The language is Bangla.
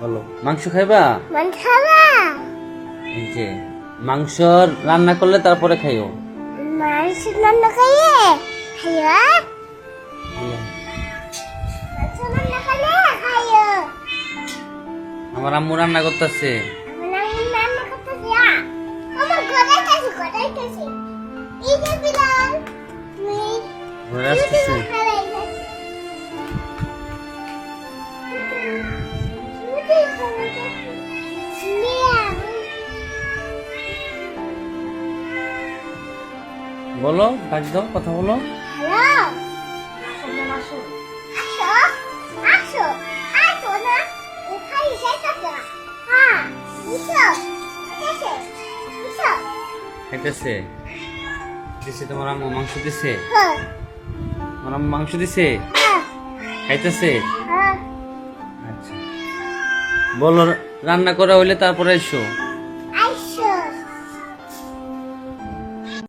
বলো, মাংস খাইবা? এই যে মাংস রান্না করলে তারপরে খাইও। মাংস রান্না খাইয়ে আমার আম্মু রান্না করতেছে। ঘরে আসতেছে। বলো, কাজ দাও, কথা বলো। খাইতেছে? দিছে তোমার আম্মু মাংস দিছে? তোমার আম্মু মাংস দিছে? খাইতেছে? আচ্ছা, বলো রান্না করা হইলে তারপরে এসো।